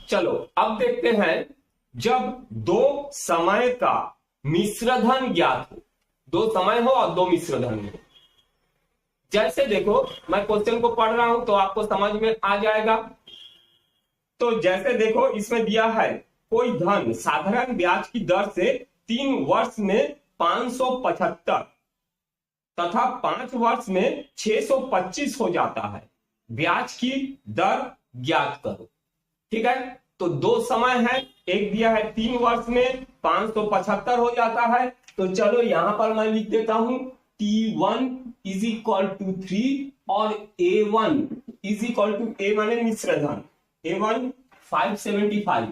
चलो अब देखते हैं, जब दो समय का मिश्रधन ज्ञात हो, दो समय हो और दो मिश्रधन हो। जैसे देखो मैं क्वेश्चन को पढ़ रहा हूं तो आपको समझ में आ जाएगा। तो जैसे देखो इसमें दिया है, कोई धन साधारण ब्याज की दर से 3 वर्ष में 575 तथा 5 वर्ष में 625 हो जाता है, ब्याज की दर ज्ञात करो। ठीक है, तो दो समय है, एक दिया है 3 वर्ष में 575 हो जाता है। तो चलो यहां पर मैं लिख देता हूं T1 इज इक्वल टू 3 और A1 is equal to, A माने मिश्रधन, A1 575।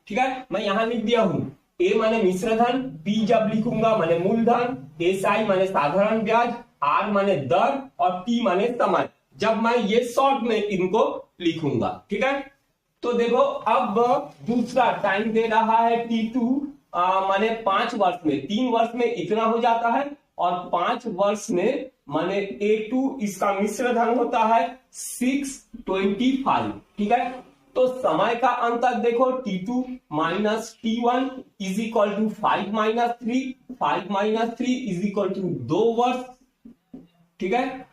ठीक है, मैं यहां लिख दिया हूं A माने मिश्रधन, P जब लिखूंगा माने मूलधन, SI माने साधारण ब्याज, R माने दर और T माने समय, जब मैं ये शॉर्ट में इनको लिखूंगा। ठीक है, तो देखो अब दूसरा टाइम दे रहा है T2 माने 5 वर्ष में, 3 वर्ष में इतना हो जाता है और 5 वर्ष में माने A2 इसका मिश्रधन होता है 625। ठीक है, तो समय का अंतर देखो T2 minus T1 is equal to 5 minus 3, 5 minus 3 is equal to 2 वर्ष। ठीक है,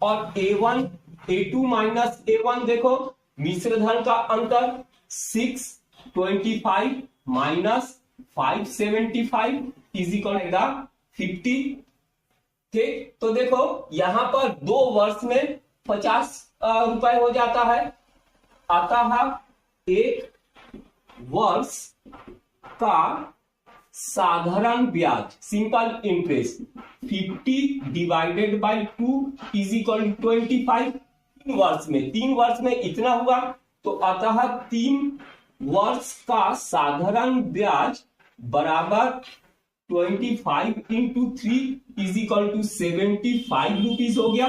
और A2 माइनस A1 देखो मिश्रधन का अंतर 625 माइनस 575 इज इक्वल टू 50। ठीक, तो देखो यहां पर 2 वर्ष में 50 रुपए हो जाता है, अतः 1 वर्ष का साधारण ब्याज simple interest 50 divided by 2 is equal to 25। 3 वर्ष में इतना हुआ, तो अतः 3 वर्ष का साधारण ब्याज बराबर 25 into 3 is equal to 75 rupees हो गया।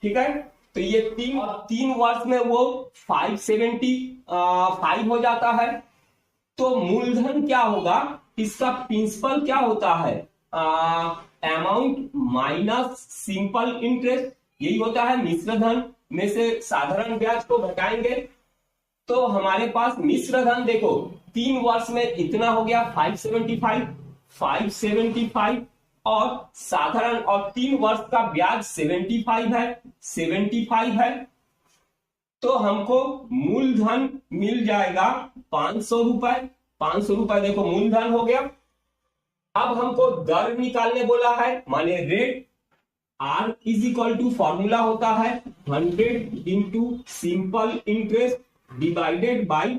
ठीक है, तो ये 3 वर्ष में वो 575 हो जाता है। तो मूलधन क्या होगा, इसका प्रिंसिपल क्या होता है, अमाउंट माइनस सिंपल इंटरेस्ट, यही होता है। मिश्रधन में से साधारण ब्याज को घटाएंगे तो हमारे पास मिश्रधन देखो 3 वर्ष में इतना हो गया 575 और साधारण, और 3 वर्ष का ब्याज 75 है। तो हमको मूलधन मिल जाएगा 500 रुपए। 500 रुपए देखो मूलधन हो गया। अब हमको दर निकालने बोला है, माने rate. R is equal to formula होता है 100 into simple interest divided by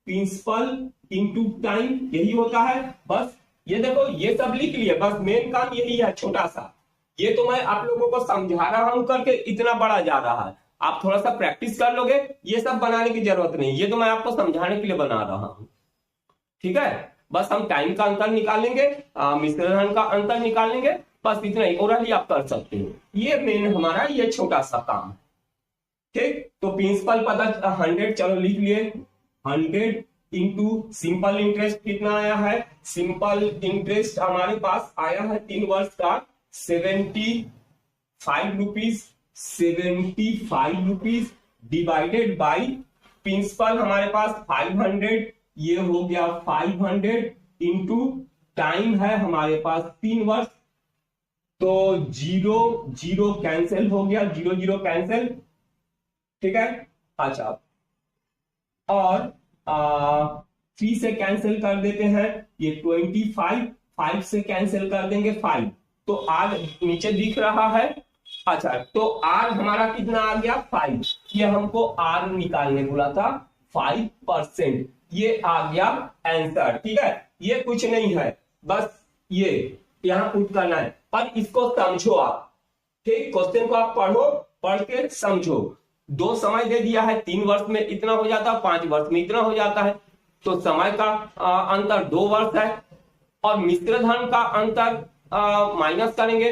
principal into time, यही होता है। बस ये देखो ये सब लिख लिया, बस मेन काम यही है छोटा सा। ये तो मैं आप लोगों को समझा रहा हूं करके इतना बड़ा जा रहा है, आप थोड़ा सा प्रैक्टिस कर लोगे, ये सब बनाने की जरूरत नहीं, ये तो मैं आपको समझाने के लिए बना रहा हूं। ठीक है, बस हम टाइम का अंतर निकालेंगे, मिश्रधन का अंतर निकालेंगे, बस इतना ही, और ही आप कर सकते हो। ये मेन हमारा ये छोटा सा काम है। ठीक, तो प्रिंसिपल पता 100, चलो लिख लिए 100 इंटू सिंपल इंटरेस्ट कितना आया है, सिंपल इंटरेस्ट हमारे पास आया है 3 वर्ष का 75 रुपीज डिवाइडेड बाई प्रिंसिपल हमारे पास 500, ये हो गया 500 इंटू टाइम है हमारे पास 3 वर्ष, तो 0 कैंसिल हो गया, 0 कैंसिल। ठीक है, अच्छा, और 3 से कैंसिल कर देते हैं, ये 25, 5 से कैंसिल कर देंगे 5, तो R नीचे दिख रहा है। अच्छा, तो R हमारा कितना आ गया 5, ये हमको R निकालने बोला था 5%, ये आ गया आंसर। ठीक है, ये कुछ नहीं है, बस ये यहां पुट करना है, पर इसको समझो आप। ठीक, क्वेश्चन को आप पढ़ो, पढ़ के समझो। 2 समय दे दिया है, 3 वर्ष में इतना हो जाता है, 5 वर्ष में इतना हो जाता है, तो समय का अंतर 2 वर्ष है, और मिश्रधन का अंतर माइनस करेंगे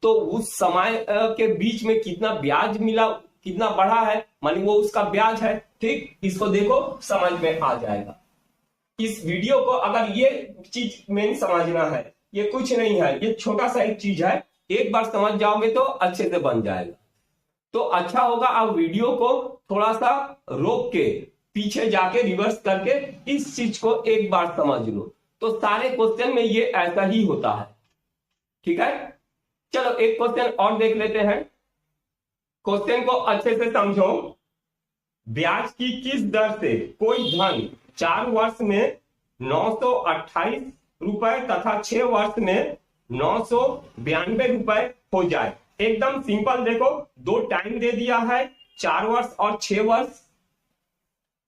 तो उस समय के बीच में कितना ब्याज मिला, कितना बढ़ा है, मानी वो उसका ब्याज है। ठीक, इसको देखो समझ में आ जाएगा। इस वीडियो को अगर ये चीज मेन समझना है, ये कुछ नहीं है, ये छोटा सा एक चीज है, एक बार समझ जाओगे तो अच्छे से बन जाएगा। तो अच्छा होगा आप वीडियो को थोड़ा सा रोक के पीछे जाके रिवर्स करके इस चीज को एक बार समझ लो। तो सारे क्वेश्चन में ये ऐसा ही होता है, ठीक है। चलो एक क्वेश्चन और देख लेते हैं। क्वेश्चन को अच्छे से समझो। ब्याज की किस दर से कोई धन 4 वर्ष में 928 रुपए तथा 6 वर्ष में 992 रुपए हो जाए। एकदम सिंपल, देखो दो टाइम दे दिया है, 4 वर्ष और 6 वर्ष।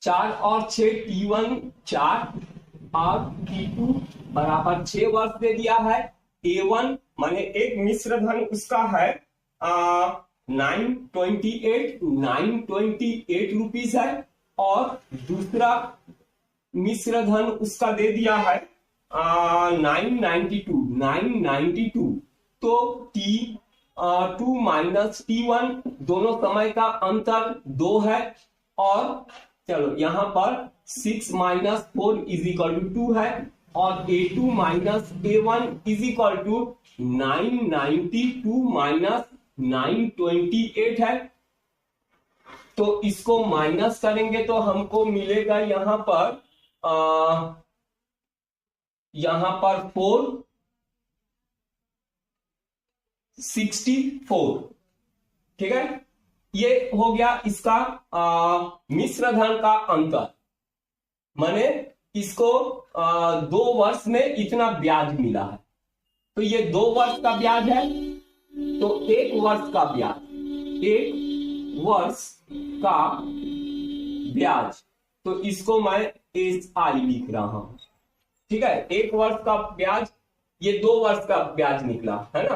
4 और 6 T1 4 और T2 बराबर 6 वर्ष दे दिया है। A1 माने एक मिश्र धन उसका है 928 रुपीस है, और दूसरा मिश्र धन उसका दे दिया है 992। तो T2 माइनस T1 दोनों समय का अंतर 2 है, और चलो यहां पर 6 माइनस 4 इज इक्वल टू 2 है, और A2 minus A1 is equal to 992 minus 928 है। तो इसको माइनस करेंगे तो हमको मिलेगा यहां पर 464, ठीक है। ये हो गया इसका मिश्र धन का अंतर, माने इसको 2 वर्ष में इतना ब्याज मिला है। तो ये 2 वर्ष का ब्याज है, तो 1 वर्ष का ब्याज, 1 वर्ष का ब्याज, तो इसको मैं SI लिख रहा हूं, ठीक है। 1 वर्ष का ब्याज, ये 2 वर्ष का ब्याज निकला है ना।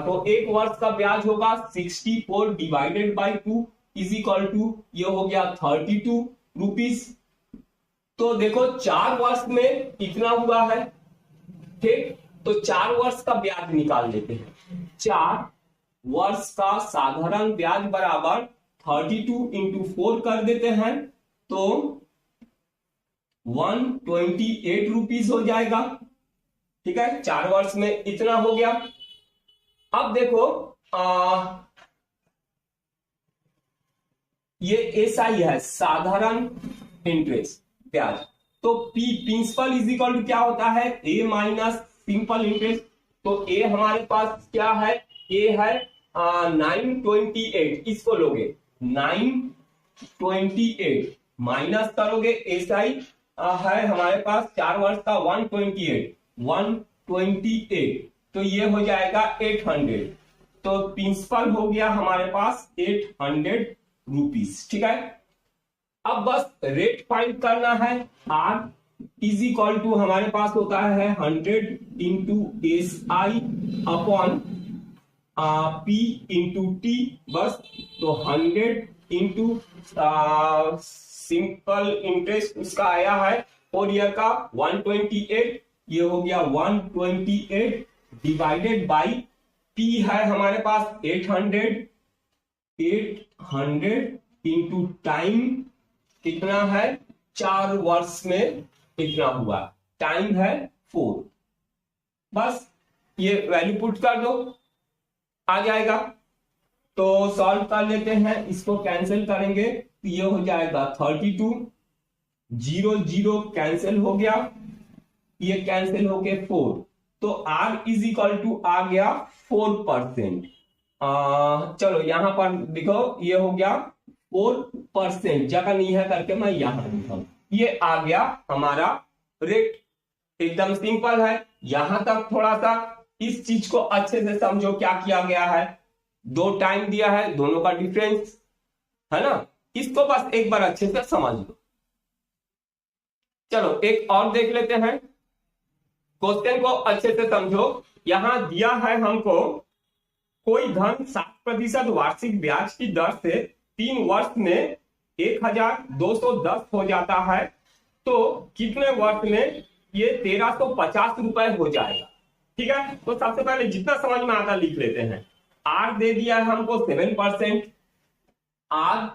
तो 1 वर्ष का ब्याज होगा 64 divided by 2 is equal to, ये हो गया 32 रुपीस। तो देखो 4 वर्ष में इतना हुआ है, ठीक। तो 4 वर्ष का ब्याज निकाल लेते हैं। 4 वर्ष का साधारण ब्याज बराबर 32 इंटू 4 कर देते हैं, तो 128 रुपीस हो जाएगा, ठीक है। 4 वर्ष में इतना हो गया। अब देखो ये SI है, साधारण इंटरेस्ट ब्याज। तो P principal is equal to क्या होता है, A माइनस सिंपल इंटरेस्ट। तो A हमारे पास क्या है, A है 928, इसको लोगे 928 माइनस करोगे SI है हमारे पास 4 वर्ष का 128, तो ये हो जाएगा 800। तो प्रिंसिपल हो गया हमारे पास 800 रुपीस, ठीक है। अब बस रेट फाइंड करना है। R इज इक्वल टू हमारे पास होता है 100 into SI upon P into T, बस। तो 100 इंटू सिंपल इंटरेस्ट उसका आया है 4 ईयर का 128, ये हो गया 128 डिवाइडेड बाई P है हमारे पास 800 इंटू टाइम कितना है, 4 वर्ष में इतना हुआ, टाइम है 4। बस ये वैल्यू पुट कर दो, आ जाएगा। तो सॉल्व कर लेते हैं, इसको कैंसिल करेंगे तो ये हो जाएगा 32, 0 0 कैंसिल हो गया, ये कैंसिल हो गए 4। तो R इज इक्वल टू आ गया 4%। चलो यहां पर देखो ये हो गया 4%, जगह नहीं है करके मैं यहां लिखा हूं, ये आ गया हमारा रेट। एकदम सिंपल है। यहां तक थोड़ा सा इस चीज को अच्छे से समझो, क्या किया गया है, 2 टाइम दिया है, दोनों का डिफरेंस है ना, इसको बस एक बार अच्छे से समझ लो। चलो एक और देख लेते हैं, क्वेश्चन को अच्छे से समझो। यहां दिया है हमको कोई धन 7% वार्षिक ब्याज की दर से 3 वर्ष में 1210 हो जाता है, तो कितने वर्ष में ये 1350 रुपए हो जाएगा, ठीक है। तो सबसे पहले जितना समझ में आता लिख लेते हैं। R दे दिया है हमको 7%, R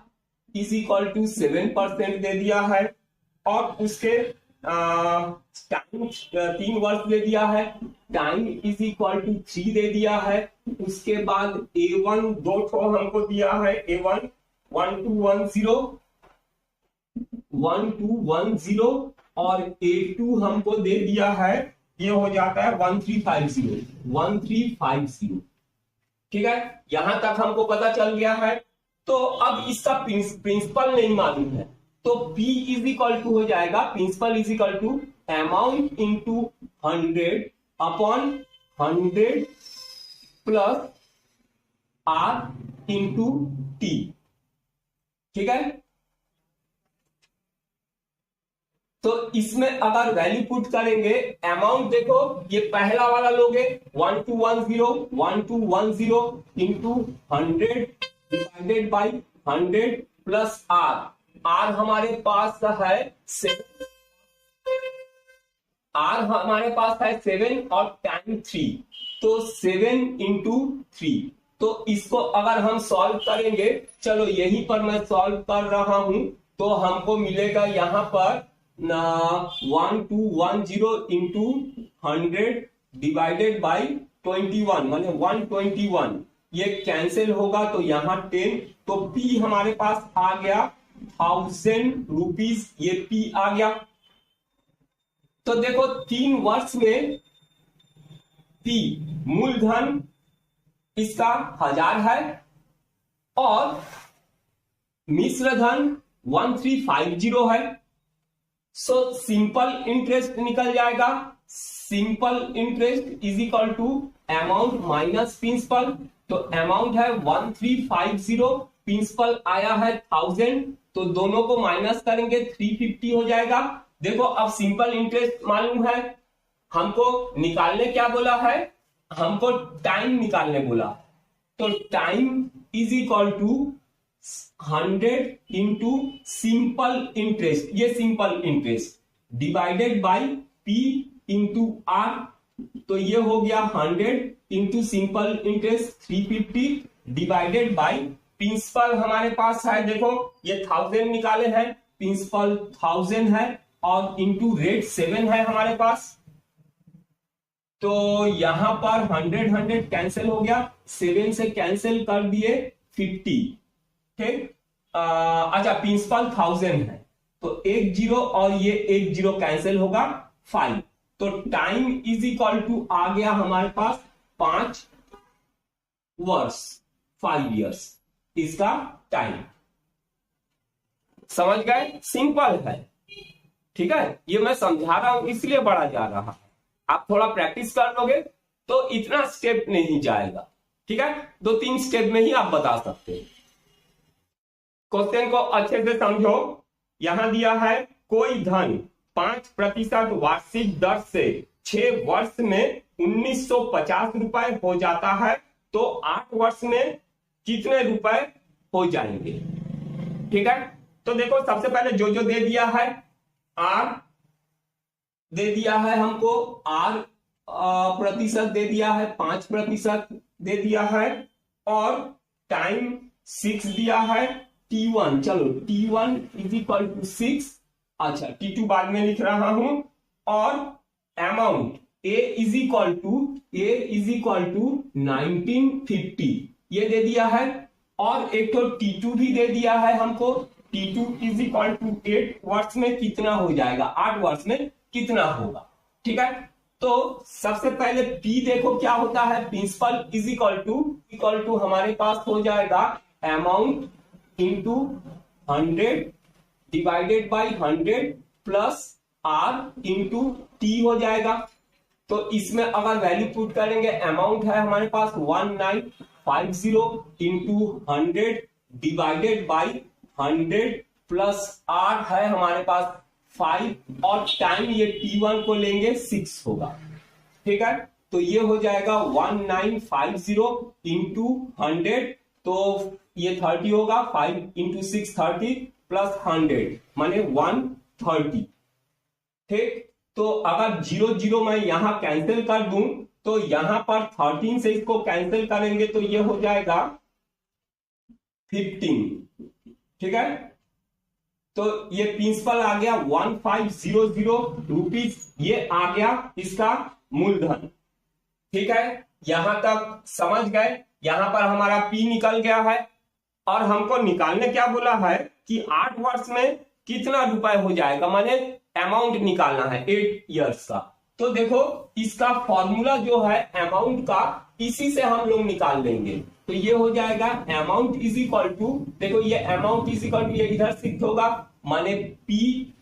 इज इक्वल टू 7% दे दिया है, और उसके टाइम 3 वर्ष दे दिया है, टाइम इज इक्वल टू 3 दे दिया है। उसके बाद A1 दो ठो हमको दिया है, A1 1210 और A2 हमको दे दिया है, ये हो जाता है 1350। ठीक है, यहां तक हमको पता चल गया है। तो अब इसका प्रिंसिपल नहीं मालूम है, तो P इज इक्वल टू हो जाएगा, principal is equal to amount into 100 upon 100 plus R into T। ठीक है, तो इसमें अगर वैल्यू पुट करेंगे, अमाउंट देखो ये पहला वाला लोगे 1210 into 100 divided by 100 plus R हमारे पास है 7 और टाइम 3, तो 7 इंटू 3। तो इसको अगर हम सॉल्व करेंगे, चलो यहीं पर मैं सॉल्व कर रहा हूं, तो हमको मिलेगा यहां पर 1210 इंटू 100 डिवाइडेड बाई 21 माने 121, ये कैंसिल होगा तो यहाँ 10, तो P हमारे पास आ गया 1000 रुपीज, ये P आ गया। तो देखो 3 वर्ष में P मूलधन इसका 1000 है और मिश्र धन 1350 है। सो सिंपल इंटरेस्ट निकल जाएगा, simple interest is equal to amount minus principal, तो अमाउंट है 1350, प्रिंसिपल आया है 1000, तो दोनों को माइनस करेंगे 350 हो जाएगा। देखो अब सिंपल इंटरेस्ट मालूम है, हमको निकालने क्या बोला है, हमको टाइम निकालने बोला, तो time is equal to 100 into simple interest, ये simple interest divided by P into R, तो ये हो गया 100 into simple interest 350 divided by principal हमारे पास है, देखो ये 1000 निकाले हैं, प्रिंसिपल 1000 है और इंटू रेट 7 है हमारे पास, तो यहां पर 100 कैंसिल हो गया, 7 से कैंसिल कर दिए 50। ठीक, अच्छा प्रिंसिपल 1000 है, तो 1 0 और ये 1 0 कैंसिल होगा 5, तो टाइम इज इक्वल टू आ गया हमारे पास 5 वर्ष, 5 इयर्स इसका टाइम। समझ गए, सिंपल है। ठीक है, ये मैं समझा रहा हूं इसलिए बढ़ा जा रहा है, आप थोड़ा प्रैक्टिस कर लोगे तो इतना स्टेप नहीं जाएगा। ठीक है, 2-3 स्टेप में ही आप बता सकते हैं। क्वेश्चन को अच्छे से समझो, यहां दिया है कोई धन 5% वार्षिक दर से 6 वर्ष में 1950 रुपए हो जाता है, तो 8 वर्ष में कितने रुपए हो जाएंगे। ठीक है, तो देखो सबसे पहले जो जो दे दिया है, R दे दिया है हमको, R प्रतिशत दे दिया है, 5% दे दिया है, और टाइम 6 दिया है, T1, चलो T1 इज इक्वल टू 6, अच्छा T2 बाद में लिख रहा हूं, और amount A is equal to 1950 ये दे दिया है, और एक तो T2 भी दे दिया है हमको, T2 इज इक्वल टू 8 वर्ष में कितना हो जाएगा, 8 वर्ष में कितना होगा। ठीक है, तो सबसे पहले P देखो क्या होता है, प्रिंसिपल इज इक्वल टू हमारे पास हो जाएगा amount into 100 divided by 100 plus R into T हो जाएगा। तो इसमें अगर वैल्यू पुट करेंगे, अमाउंट है हमारे पास 1950 into 100 divided by 100 plus R है हमारे पास 5, और टाइम ये T1 को लेंगे 6 होगा। ठीक है, तो ये हो जाएगा 1950 इंटू 100, तो ये 30 होगा, 5 इंटू 6 30 प्लस 100 माने 130। ठीक, तो अगर 0 0 मैं यहां कैंसिल कर दूं, तो यहां पर 13 से इसको कैंसिल करेंगे तो ये हो जाएगा 15। ठीक है, तो ये प्रिंसिपल आ गया 1500 रुपीज, ये आ गया इसका मूलधन। ठीक है, यहां तक समझ गए। यहां पर हमारा पी निकल गया है और हमको निकालने क्या बोला है कि 8 वर्ष में कितना रुपए हो जाएगा, माने अमाउंट निकालना है 8 इयर्स का। तो देखो इसका फॉर्मूला जो है अमाउंट का, इसी से हम लोग निकाल लेंगे। तो ये हो जाएगा अमाउंट इज इक्वल टू, देखो ये अमाउंट इज इक्वल टू, ये इधर शिफ्ट होगा, माने पी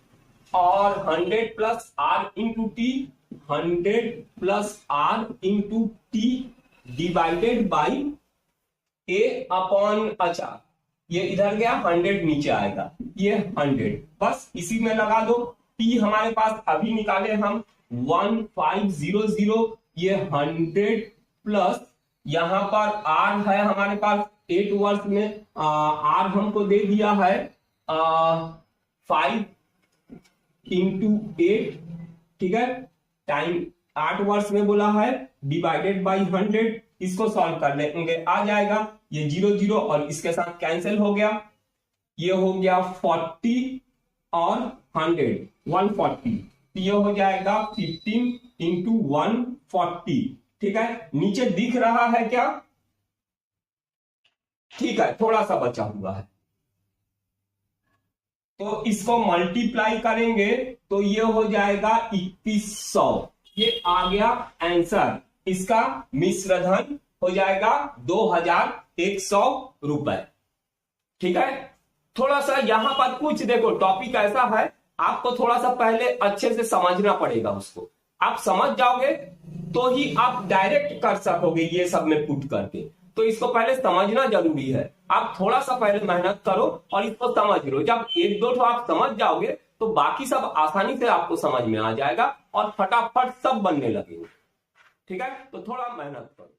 और 100 plus r into t, 100 plus r into t divided by a upon, अच्छा ये इधर गया 100 नीचे आएगा, ये 100 बस इसी में लगा दो। पी हमारे पास अभी निकाले हम 1500, ये 100 प्लस यहां पर आर है हमारे पास 8 वर्ष में, आर हमको दे दिया है 5 इंटू 8, ठीक है, टाइम 8 वर्ष में बोला है, डिवाइडेड बाई 100। इसको सॉल्व कर लेंगे, आ जाएगा ये 0 0 और इसके साथ कैंसिल हो गया, ये हो गया 40 और 100 140, ये हो जाएगा 15 इंटू 140। ठीक है, नीचे दिख रहा है क्या? ठीक है, थोड़ा सा बचा हुआ है, तो इसको मल्टीप्लाई करेंगे तो ये हो जाएगा 2100, ये आ गया आंसर। इसका मिश्र धन हो जाएगा 2100 रुपए। ठीक है, थोड़ा सा यहां पर कुछ देखो, टॉपिक ऐसा है आपको थोड़ा सा पहले अच्छे से समझना पड़ेगा, उसको आप समझ जाओगे तो ही आप डायरेक्ट कर सकोगे ये सब में पुट करके। तो इसको पहले समझना जरूरी है, आप थोड़ा सा पहले मेहनत करो और इसको समझ लो। जब 1 2 आप समझ जाओगे तो बाकी सब आसानी से आपको समझ में आ जाएगा और फटाफट सब बनने लगेंगे। ठीक है, तो थोड़ा मेहनत करो।